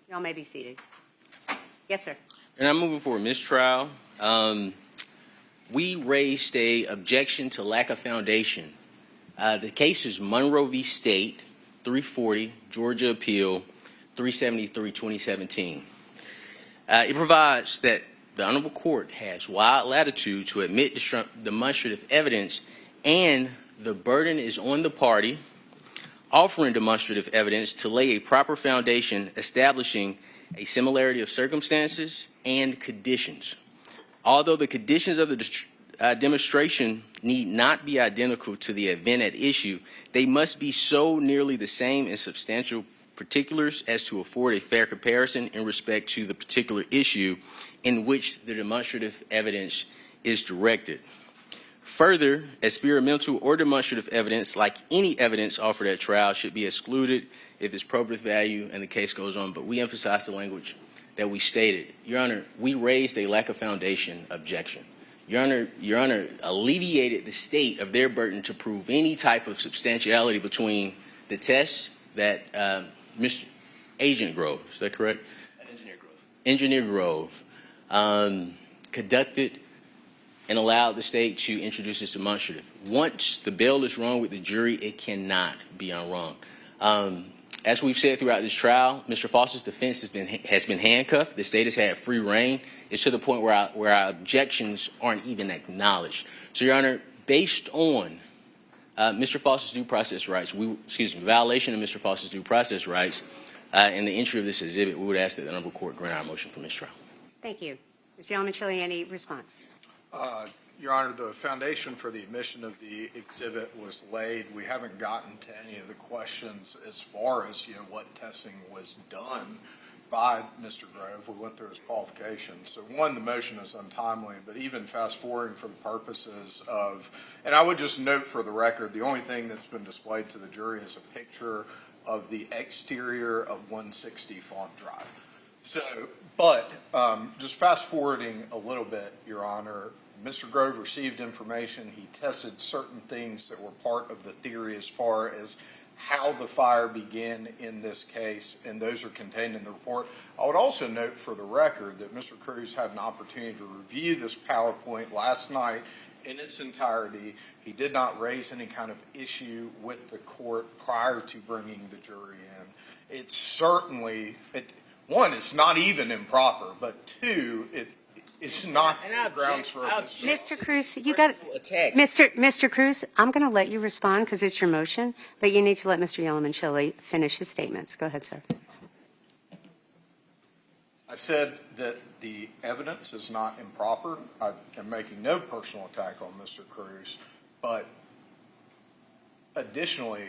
Y'all may be seated. Yes, sir. And I'm moving for a mistrial. We raised a objection to lack of foundation. The case is Monroe v. State, 340, Georgia Appeal, 373, 2017. It provides that the Honorable Court has wide latitude to admit demonstrative evidence, and the burden is on the party offering demonstrative evidence to lay a proper foundation establishing a similarity of circumstances and conditions. Although the conditions of the demonstration need not be identical to the event at issue, they must be so nearly the same in substantial particulars as to afford a fair comparison in respect to the particular issue in which the demonstrative evidence is directed. Further, experimental or demonstrative evidence, like any evidence offered at trial, should be excluded if it's probative value and the case goes on. But we emphasize the language that we stated. Your Honor, we raised a lack of foundation objection. Your Honor alleviated the state of their burden to prove any type of substantiality between the tests that Mr. Agent Grove, is that correct? Engineer Grove conducted and allowed the state to introduce this demonstrative. Once the bail is wrong with the jury, it cannot be unwrong. As we've said throughout this trial, Mr. Faust's defense has been handcuffed. The state has had free reign. It's to the point where our objections aren't even acknowledged. So, Your Honor, based on Mr. Faust's due process rights, violation of Mr. Faust's due process rights, and the entry of this exhibit, we would ask that the Honorable Court grant our motion for mistrial. Thank you. Mr. Yalamanchili, any response? Your Honor, the foundation for the admission of the exhibit was laid. We haven't gotten to any of the questions as far as, what testing was done by Mr. Grove. We went through his qualifications. So, one, the motion is untimely, but even fast forwarding for the purposes of, and I would just note for the record, the only thing that's been displayed to the jury is a picture of the exterior of 160 Font Drive. So, but just fast forwarding a little bit, Your Honor, Mr. Grove received information. He tested certain things that were part of the theory as far as how the fire began in this case, and those are contained in the report. I would also note for the record that Mr. Cruz had an opportunity to review this PowerPoint last night in its entirety. He did not raise any kind of issue with the court prior to bringing the jury in. It's certainly, one, it's not even improper, but two, it's not grounds for Mr. Cruz, you got Mr. Cruz, I'm going to let you respond because it's your motion, but you need to let Mr. Yalamanchili finish his statements. Go ahead, sir. I said that the evidence is not improper. I am making no personal attack on Mr. Cruz, but additionally,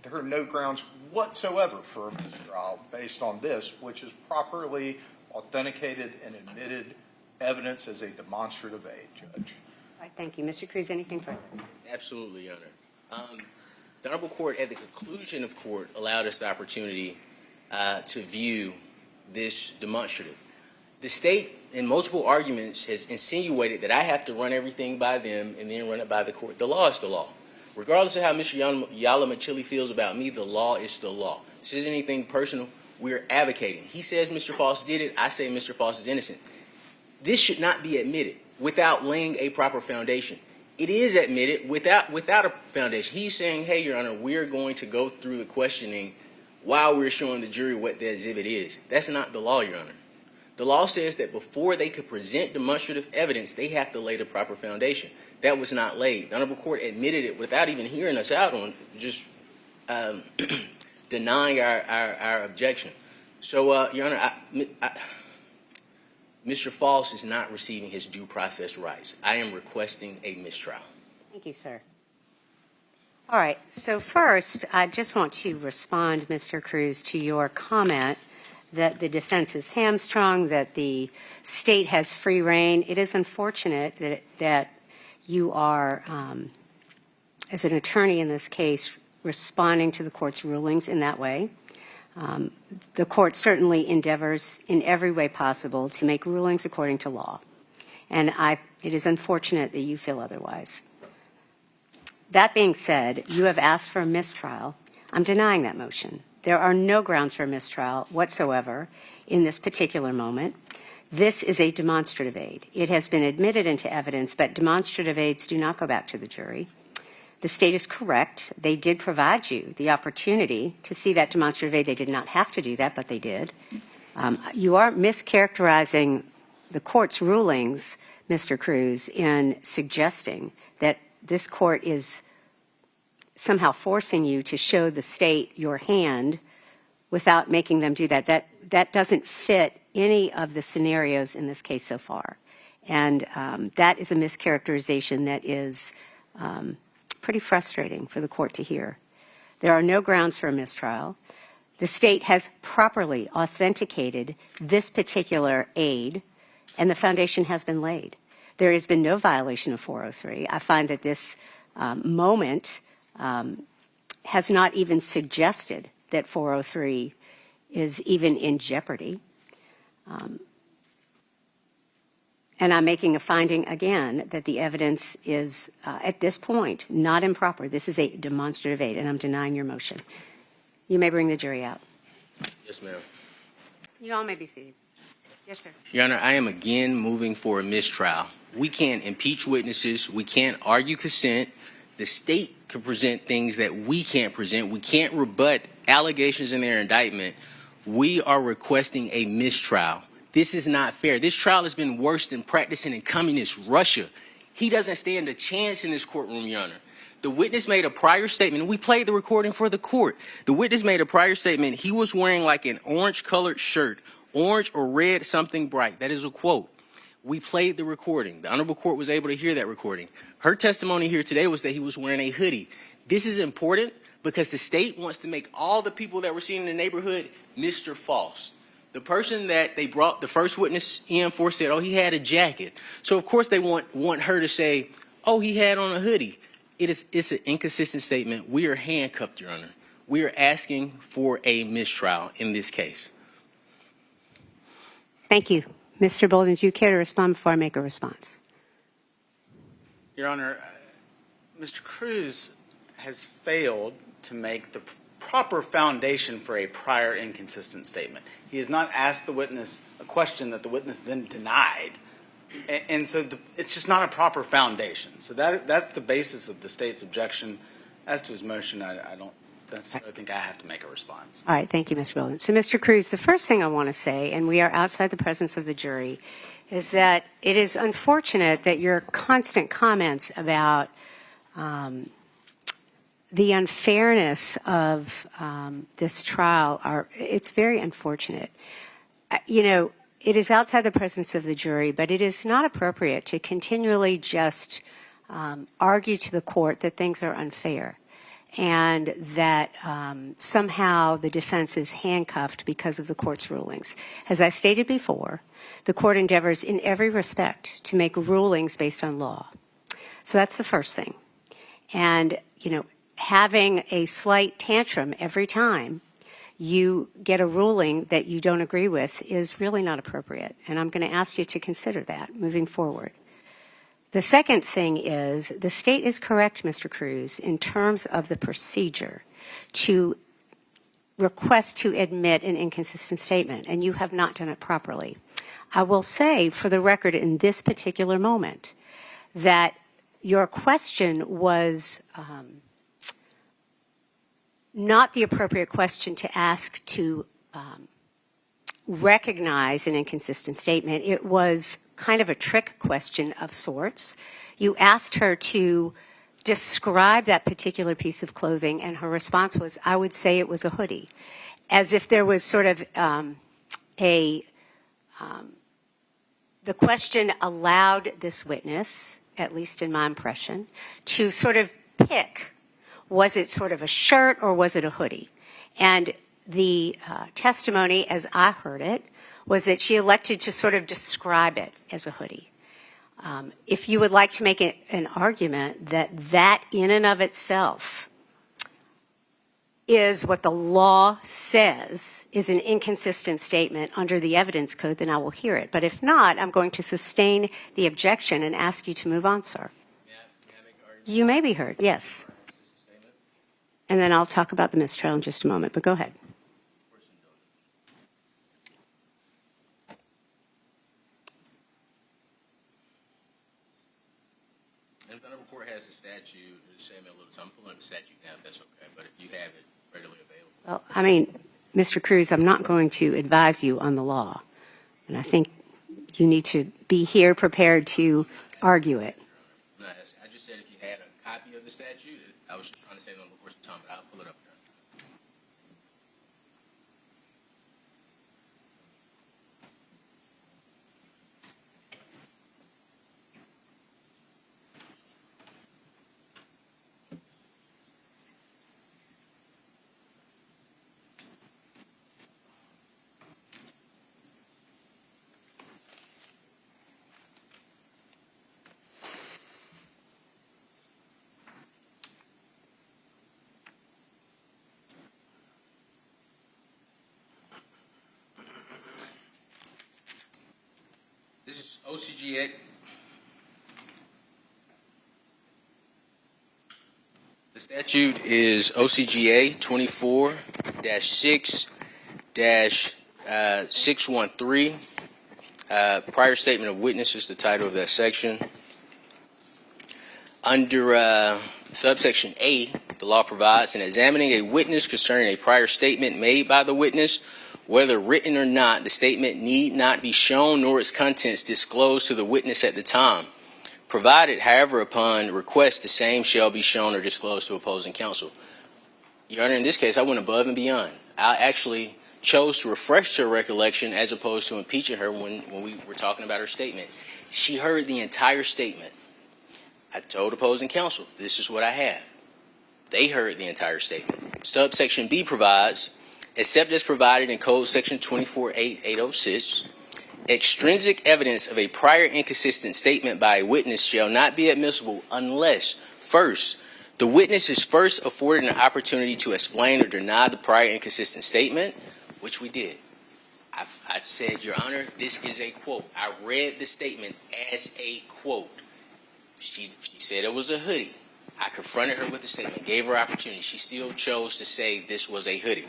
there are no grounds whatsoever for a mistrial based on this, which is properly authenticated and admitted evidence as a demonstrative aid, Judge. All right, thank you. Mr. Cruz, anything further? Absolutely, Your Honor. The Honorable Court, at the conclusion of court, allowed us the opportunity to view this demonstrative. The state, in multiple arguments, has insinuated that I have to run everything by them and then run it by the court. The law is the law. Regardless of how Mr. Yalamanchili feels about me, the law is the law. This isn't anything personal. We're advocating. He says Mr. Faust did it. I say Mr. Faust is innocent. This should not be admitted without laying a proper foundation. It is admitted without a foundation. He's saying, hey, Your Honor, we're going to go through the questioning while we're showing the jury what the exhibit is. That's not the law, Your Honor. The law says that before they could present demonstrative evidence, they have to lay the proper foundation. That was not laid. The Honorable Court admitted it without even hearing us out on just denying our objection. So, Your Honor, Mr. Faust is not receiving his due process rights. I am requesting a mistrial. Thank you, sir. All right. So first, I just want to respond, Mr. Cruz, to your comment that the defense is hamstrung, that the state has free reign. It is unfortunate that you are, as an attorney in this case, responding to the court's rulings in that way. The court certainly endeavors in every way possible to make rulings according to law. And it is unfortunate that you feel otherwise. That being said, you have asked for a mistrial. I'm denying that motion. There are no grounds for mistrial whatsoever in this particular moment. This is a demonstrative aid. It has been admitted into evidence, but demonstrative aids do not go back to the jury. The state is correct. They did provide you the opportunity to see that demonstrative aid. They did not have to do that, but they did. You are mischaracterizing the court's rulings, Mr. Cruz, in suggesting that this court is somehow forcing you to show the state your hand without making them do that. That doesn't fit any of the scenarios in this case so far. And that is a mischaracterization that is pretty frustrating for the court to hear. There are no grounds for a mistrial. The state has properly authenticated this particular aid, and the foundation has been laid. There has been no violation of 403. I find that this moment has not even suggested that 403 is even in jeopardy. And I'm making a finding again that the evidence is, at this point, not improper. This is a demonstrative aid, and I'm denying your motion. You may bring the jury out. Yes, ma'am. You all may be seated. Yes, sir. Your Honor, I am again moving for a mistrial. We can't impeach witnesses. We can't argue consent. The state can present things that we can't present. We can't rebut allegations in their indictment. We are requesting a mistrial. This is not fair. This trial has been worse than practicing in communist Russia. He doesn't stand a chance in this courtroom, Your Honor. The witness made a prior statement, and we played the recording for the court. The witness made a prior statement. He was wearing like an orange-colored shirt, orange or red, something bright. That is a quote. We played the recording. The Honorable Court was able to hear that recording. Her testimony here today was that he was wearing a hoodie. This is important because the state wants to make all the people that were seen in the neighborhood Mr. Faust. The person that they brought, the first witness in for, said, oh, he had a jacket. So, of course, they want her to say, oh, he had on a hoodie. It's an inconsistent statement. We are handcuffed, Your Honor. We are asking for a mistrial in this case. Thank you. Mr. Bolden, do you care to respond before I make a response? Your Honor, Mr. Cruz has failed to make the proper foundation for a prior inconsistent statement. He has not asked the witness a question that the witness then denied. And so it's just not a proper foundation. So that's the basis of the state's objection. As to his motion, I don't necessarily think I have to make a response. All right. Thank you, Mr. Bolden. So, Mr. Cruz, the first thing I want to say, and we are outside the presence of the jury, is that it is unfortunate that your constant comments about the unfairness of this trial it's very unfortunate. You know, it is outside the presence of the jury, but it is not appropriate to continually just argue to the court that things are unfair and that somehow the defense is handcuffed because of the court's rulings. As I stated before, the court endeavors in every respect to make rulings based on law. So that's the first thing. And, you know, having a slight tantrum every time you get a ruling that you don't agree with is really not appropriate. And I'm going to ask you to consider that moving forward. The second thing is the state is correct, Mr. Cruz, in terms of the procedure to request to admit an inconsistent statement, and you have not done it properly. I will say, for the record, in this particular moment, that your question was not the appropriate question to ask to recognize an inconsistent statement. It was kind of a trick question of sorts. You asked her to describe that particular piece of clothing, and her response was, I would say it was a hoodie, as if there was sort of the question allowed this witness, at least in my impression, to sort of pick, was it sort of a shirt or was it a hoodie? And the testimony, as I heard it, was that she elected to sort of describe it as a hoodie. If you would like to make an argument that in and of itself is what the law says is an inconsistent statement under the evidence code, then I will hear it. But if not, I'm going to sustain the objection and ask you to move on, sir. You may be heard, yes. And then I'll talk about the mistrial in just a moment, but go ahead. court has the statute, just save me a little time. I'm pulling up the statute now, if that's okay, but if you have it readily available. Well, I mean, Mr. Cruz, I'm not going to advise you on the law. And I think you need to be here prepared to argue it. No, I just said if you had a copy of the statute, I was just trying to save them before some time, but I'll pull it up here. This is OCGA. The statute is OCGA 24-6-613. Prior statement of witness is the title of that section. Under subsection A, the law provides, in examining a witness concerning a prior statement made by the witness, whether written or not, the statement need not be shown nor its contents disclosed to the witness at the time. Provided, however, upon request, the same shall be shown or disclosed to opposing counsel. Your Honor, in this case, I went above and beyond. I actually chose to refresh her recollection as opposed to impeaching her when we were talking about her statement. She heard the entire statement. I told opposing counsel, this is what I have. They heard the entire statement. Subsection B provides, except as provided in Code Section 24-806, extrinsic evidence of a prior inconsistent statement by a witness shall not be admissible unless, first, the witness is first afforded an opportunity to explain or deny the prior inconsistent statement, which we did. I said, Your Honor, this is a quote. I read the statement as a quote. She said it was a hoodie. I confronted her with the statement, gave her opportunity. She still chose to say this was a hoodie.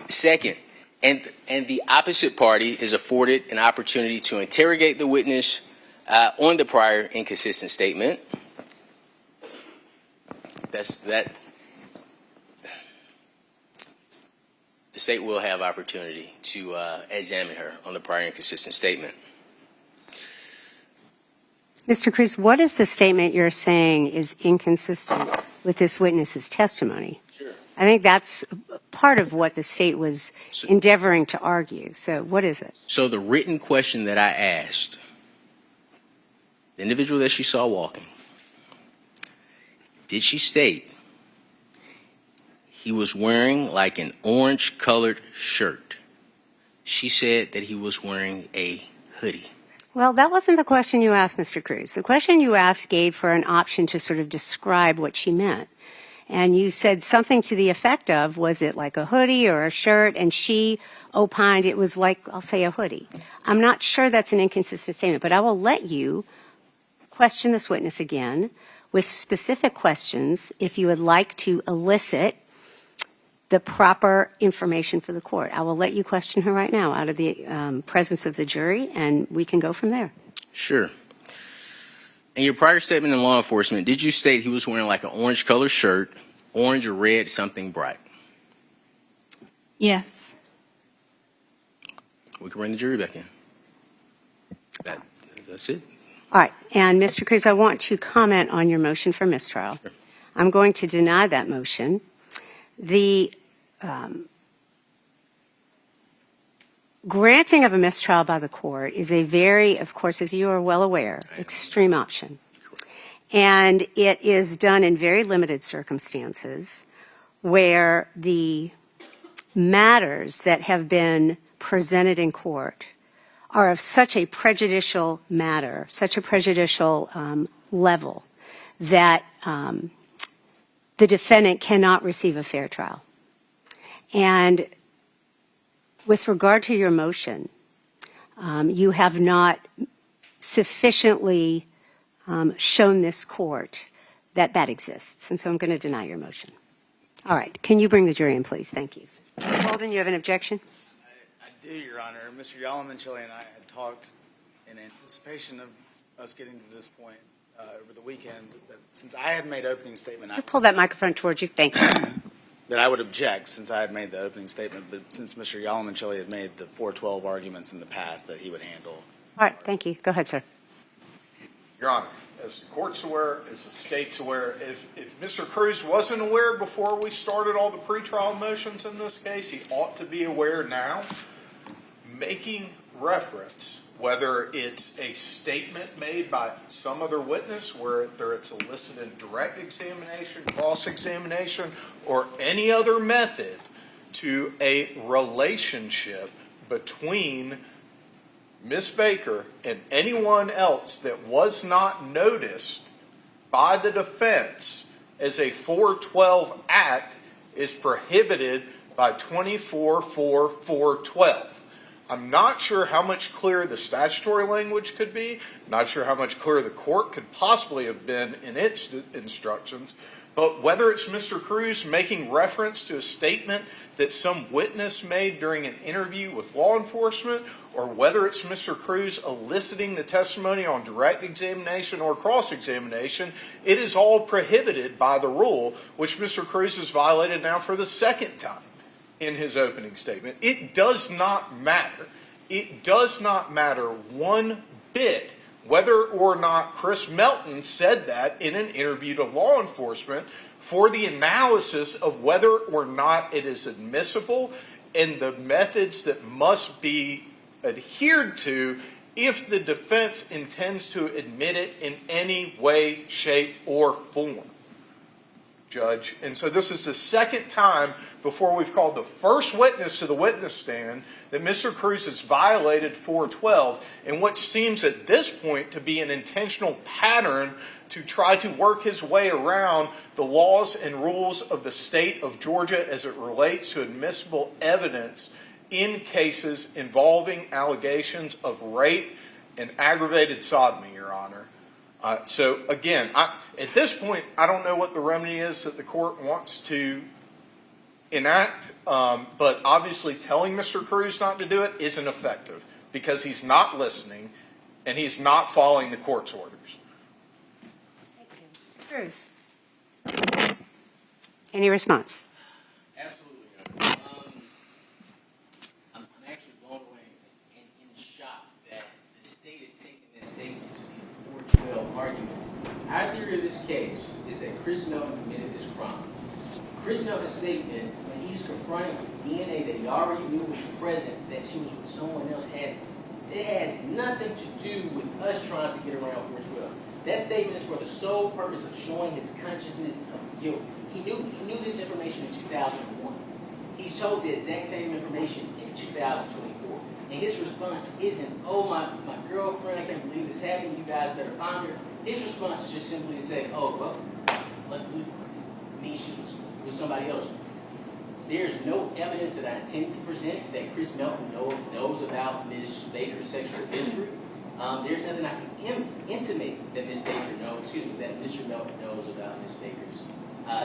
Second, and the opposite party is afforded an opportunity to interrogate the witness on the prior inconsistent statement. The state will have opportunity to examine her on the prior inconsistent statement. Mr. Cruz, what is the statement you're saying is inconsistent with this witness's testimony? Sure. I think that's part of what the state was endeavoring to argue. So what is it? So the written question that I asked, the individual that she saw walking, did she state he was wearing like an orange-colored shirt? She said that he was wearing a hoodie. Well, that wasn't the question you asked, Mr. Cruz. The question you asked gave her an option to sort of describe what she meant. And you said something to the effect of, was it like a hoodie or a shirt? And she opined it was like, I'll say, a hoodie. I'm not sure that's an inconsistent statement, but I will let you question this witness again with specific questions if you would like to elicit the proper information for the court. I will let you question her right now out of the presence of the jury, and we can go from there. Sure. In your prior statement in law enforcement, did you state he was wearing like an orange-colored shirt, orange or red, something bright? Yes. We can bring the jury back in. That's it. All right. And, Mr. Cruz, I want to comment on your motion for mistrial. Sure. I'm going to deny that motion. The granting of a mistrial by the court is a very, of course, as you are well aware, extreme option. And it is done in very limited circumstances where the matters that have been presented in court are of such a prejudicial matter, such a prejudicial level that the defendant cannot receive a fair trial. And with regard to your motion, you have not sufficiently shown this court that that exists. And so I'm going to deny your motion. All right. Can you bring the jury in, please? Thank you. Mr. Holden, you have an objection? I do, Your Honor. Mr. Yalamanchili and I had talked in anticipation of us getting to this point over the weekend that since I had made opening statement, Pull that microphone towards you. Thank you. that I would object since I had made the opening statement, but since Mr. Yalamanchili had made the 412 arguments in the past that he would handle. All right. Thank you. Go ahead, sir. Your Honor, as the court's aware, as the state's aware, if Mr. Cruz wasn't aware before we started all the pretrial motions in this case, he ought to be aware now. Making reference, whether it's a statement made by some other witness, whether it's elicited in direct examination, cross-examination, or any other method, to a relationship between Ms. Baker and anyone else that was not noticed by the defense as a 412 act is prohibited by 24-4-412. I'm not sure how much clearer the statutory language could be, not sure how much clearer the court could possibly have been in its instructions, but whether it's Mr. Cruz making reference to a statement that some witness made during an interview with law enforcement, or whether it's Mr. Cruz eliciting the testimony on direct examination or cross-examination, it is all prohibited by the rule, which Mr. Cruz has violated now for the second time in his opening statement. It does not matter. It does not matter one bit whether or not Chris Melton said that in an interview to law enforcement for the analysis of whether or not it is admissible and the methods that must be adhered to if the defense intends to admit it in any way, shape, or form, Judge. And so this is the second time before we've called the first witness to the witness stand that Mr. Cruz has violated 412 in what seems at this point to be an intentional pattern to try to work his way around the laws and rules of the state of Georgia as it relates to admissible evidence in cases involving allegations of rape and aggravated sodomy, Your Honor. So again, at this point, I don't know what the remedy is that the court wants to enact, but obviously telling Mr. Cruz not to do it isn't effective because he's not listening and he's not following the court's orders. Thank you. Cruz. Any response? Absolutely. I'm actually blown away and in shock that the state is taking this statement to be a 412 argument. Our theory of this case is that Chris Melton committed this crime. Chris Melton's statement, when he's confronted with DNA that he already knew was present, that she was with someone else, it has nothing to do with us trying to get around 412. That statement is for the sole purpose of showing his consciousness of guilt. He knew this information in 2001. He's told the exact same information in 2024. And his response isn't, oh, my girlfriend, I can't believe this happened, you guys better find her. His response is just simply to say, oh, well, let's believe her. It means she was with somebody else. There's no evidence that I intend to present that Chris Melton knows about Ms. Baker's sexual history. There's nothing I can intimate that Ms. Baker knows, that Mr. Melton knows about Ms. Baker's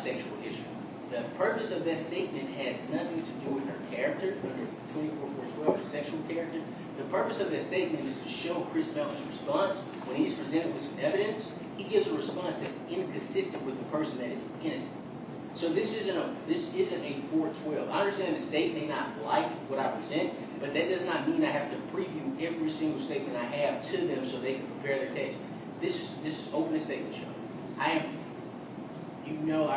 sexual history. The purpose of that statement has nothing to do with her character, under 24-412, her sexual character. The purpose of that statement is to show Chris Melton's response. When he's presented with some evidence, he gives a response that's inconsistent with the person that is innocent. So this isn't a 412. I understand the state may not like what I present, but that does not mean I have to preview every single statement I have to them so they can prepare their case. This is open statement show. I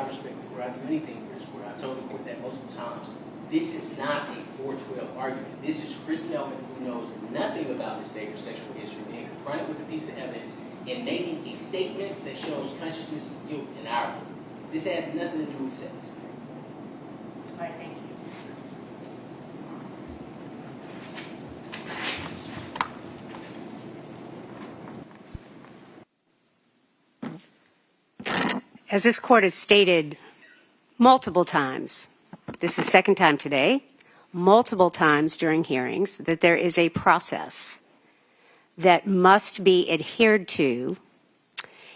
respect the court. I do anything for this court. I've told the court that multiple times. This is not a 412 argument. This is Chris Melton, who knows nothing about Ms. Baker's sexual history, being confronted with a piece of evidence and making a statement that shows consciousness of guilt in our court. This has nothing to do with sex. All right, thank you. As this court has stated multiple times, this is the second time today, multiple times during hearings, that there is a process that must be adhered to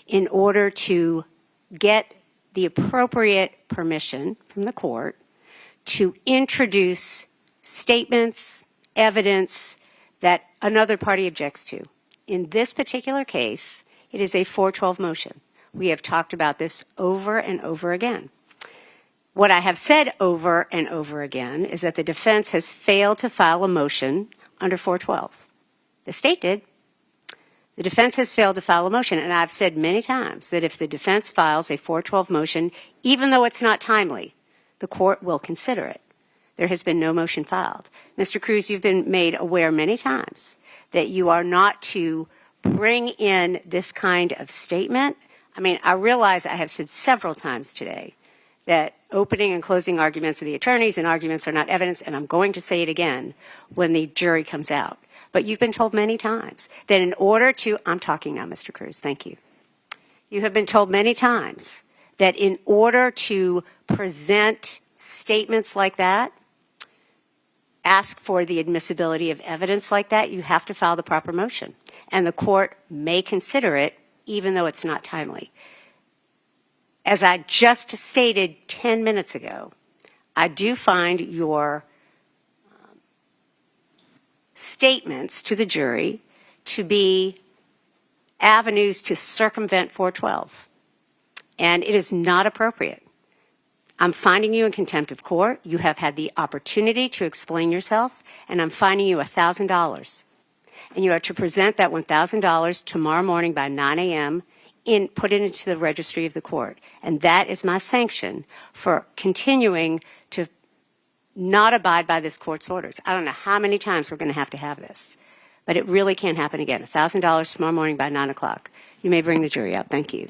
in order to get the appropriate permission from the court to introduce statements, evidence that another party objects to. In this particular case, It is a 412 motion. We have talked about this over and over again. What I have said over and over again is that the defense has failed to file a motion under 412. The state did. The defense has failed to file a motion, and I've said many times that if the defense files a 412 motion, even though it's not timely, the court will consider it. There has been no motion filed. Mr. Cruz, you've been made aware many times that you are not to bring in this kind of statement. I mean, I realize I have said several times today that opening and closing arguments of the attorneys and arguments are not evidence, and I'm going to say it again when the jury comes out. But you've been told many times that in order to, I'm talking now, Mr. Cruz, thank you. You have been told many times that in order to present statements like that, ask for the admissibility of evidence like that, you have to file the proper motion. And the court may consider it even though it's not timely. As I just stated 10 minutes ago, I do find your statements to the jury to be avenues to circumvent 412. And it is not appropriate. I'm finding you in contempt of court. You have had the opportunity to explain yourself, and I'm fining you $1,000. And you are to present that $1,000 tomorrow morning by 9 a.m. Put it into the registry of the court. And that is my sanction for continuing to not abide by this court's orders. I don't know how many times we're going to have this, but it really can't happen again. $1,000 tomorrow morning by 9 o'clock. You may bring the jury out. Thank you.